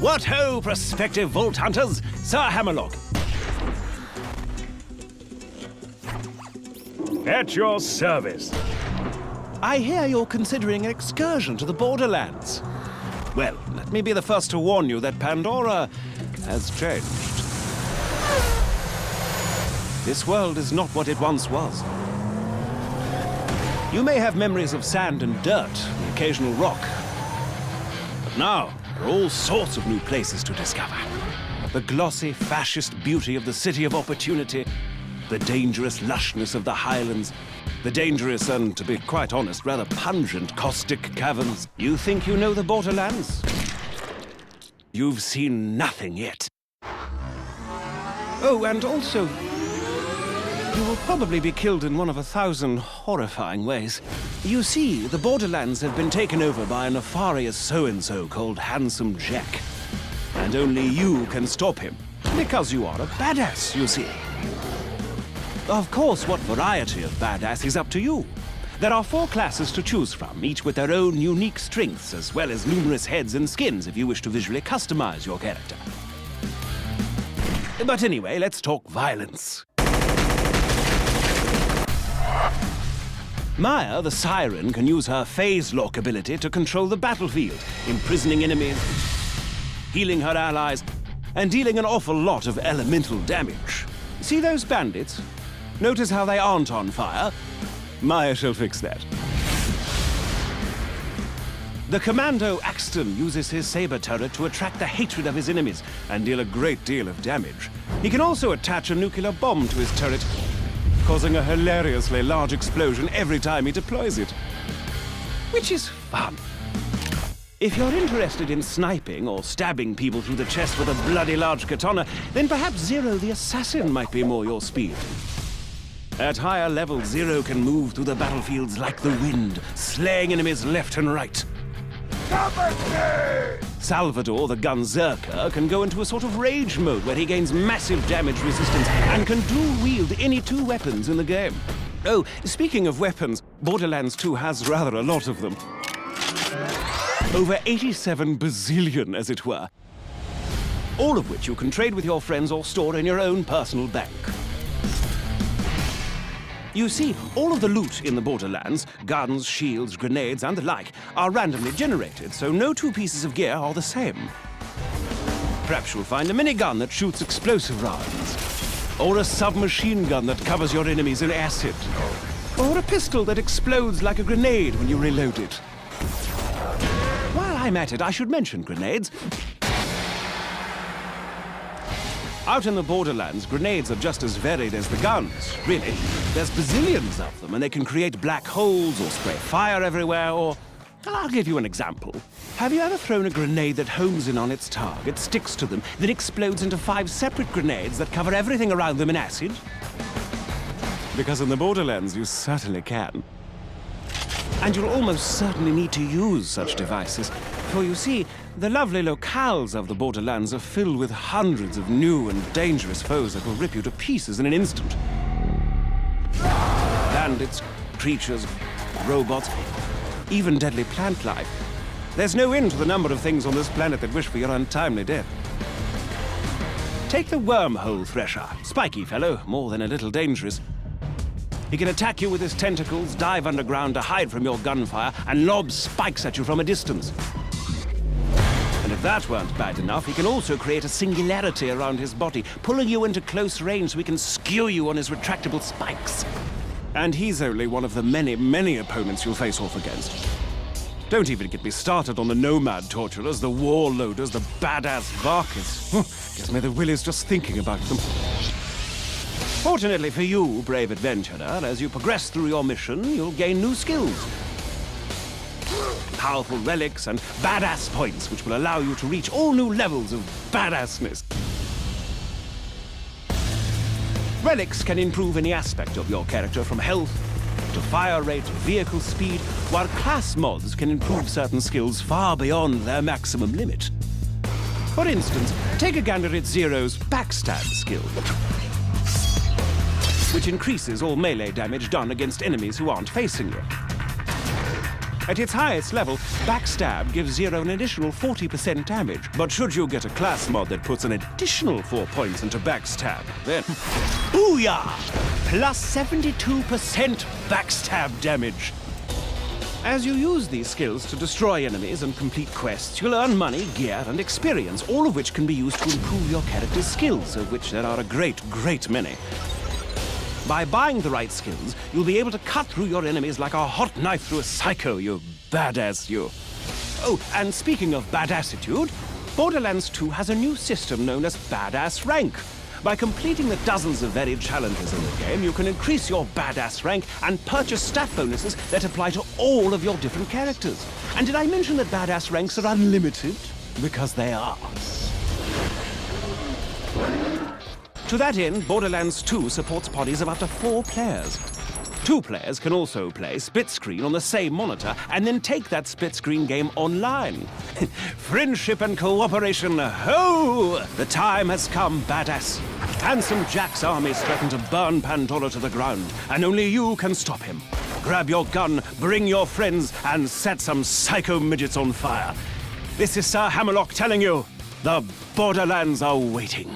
What ho, prospective vault hunters! Sir Hammerlock. At your service. I hear you're considering an excursion to the Borderlands. Well, let me be the first to warn you that Pandora has changed. This world is not what it once was. You may have memories of sand and dirt, the occasional rock. But now, there are all sorts of new places to discover. The glossy, fascist beauty of the City of Opportunity, the dangerous lushness of the Highlands, the dangerous and, to be quite honest, rather pungent caustic caverns. You think you know the Borderlands? You've seen nothing yet. Oh, and also, you will probably be killed in one of 1,000 horrifying ways. You see, the Borderlands have been taken over by a nefarious so-and-so called Handsome Jack. And only you can stop him, because you are a badass, you see. Of course, what variety of badass is up to you. There are 4 classes to choose from, each with their own unique strengths, as well as numerous heads and skins if you wish to visually customize your character. But anyway, let's talk violence. Maya, the Siren, can use her phase lock ability to control the battlefield, imprisoning enemies, healing her allies, and dealing an awful lot of elemental damage. See those bandits? Notice how they aren't on fire? Maya shall fix that. The Commando Axton uses his saber turret to attract the hatred of his enemies and deal a great deal of damage. He can also attach a nuclear bomb to his turret, causing a hilariously large explosion every time he deploys it. Which is fun. If you're interested in sniping or stabbing people through the chest with a bloody large katana, then perhaps Zero the Assassin might be more your speed. At higher levels, Zero can move through the battlefields like the wind, slaying enemies left and right. Salvador, the Gunzerker, can go into a sort of rage mode where he gains massive damage resistance and can dual-wield any 2 weapons in the game. Oh, speaking of weapons, Borderlands 2 has rather a lot of them. Over 87 bazillion, as it were. All of which you can trade with your friends or store in your own personal bank. You see, all of the loot in the Borderlands, guns, shields, grenades, and the like, are randomly generated, so no 2 pieces of gear are the same. Perhaps you'll find a minigun that shoots explosive rounds, or a submachine gun that covers your enemies in acid, or a pistol that explodes like a grenade when you reload it. While I'm at it, I should mention grenades. Out in the Borderlands, grenades are just as varied as the guns, really. There's bazillions of them, and they can create black holes or spray fire everywhere, or... I'll give you an example. Have you ever thrown a grenade that homes in on its target, sticks to them, then explodes into 5 separate grenades that cover everything around them in acid? Because in the Borderlands, you certainly can. And you'll almost certainly need to use such devices, for you see, the lovely locales of the Borderlands are filled with hundreds of new and dangerous foes that will rip you to pieces in an instant. Bandits, creatures, robots, even deadly plant life. There's no end to the number of things on this planet that wish for your untimely death. Take the wormhole thresher. Spiky fellow, more than a little dangerous. He can attack you with his tentacles, dive underground to hide from your gunfire, and lob spikes at you from a distance. And if that weren't bad enough, he can also create a singularity around his body, pulling you into close range so he can skew you on his retractable spikes. And he's only one of the many, many opponents you'll face off against. Don't even get me started on the nomad torturers, the warlorders, the badass Varkas. Gives me the willies just thinking about them. Fortunately for you, brave adventurer, as you progress through your mission, you'll gain new skills. Powerful relics and badass points, which will allow you to reach all new levels of badassness. Relics can improve any aspect of your character, from health to fire rate to vehicle speed, while class mods can improve certain skills far beyond their maximum limit. For instance, take a gander at Zero's backstab skill, which increases all melee damage done against enemies who aren't facing you. At its highest level, Backstab gives Zero an additional 40% damage. But should you get a class mod that puts an additional 4 points into Backstab, then... Booyah! Plus 72% Backstab damage. As you use these skills to destroy enemies and complete quests, you'll earn money, gear, and experience, all of which can be used to improve your character's skills, of which there are a great, great many. By buying the right skills, you'll be able to cut through your enemies like a hot knife through a psycho, you badass you. Oh, and speaking of badassitude, Borderlands 2 has a new system known as Badass Rank. By completing the dozens of varied challenges in the game, you can increase your badass rank and purchase stat bonuses that apply to all of your different characters. And did I mention that badass ranks are unlimited? Because they are. To that end, Borderlands 2 supports parties of up to 4 players. 2 players can also play split screen on the same monitor and then take that split screen game online. Friendship and cooperation, ho! The time has come, badass. Handsome Jack's armies threaten to burn Pandora to the ground, and only you can stop him. Grab your gun, bring your friends, and set some psycho midgets on fire. This is Sir Hammerlock telling you, the Borderlands are waiting.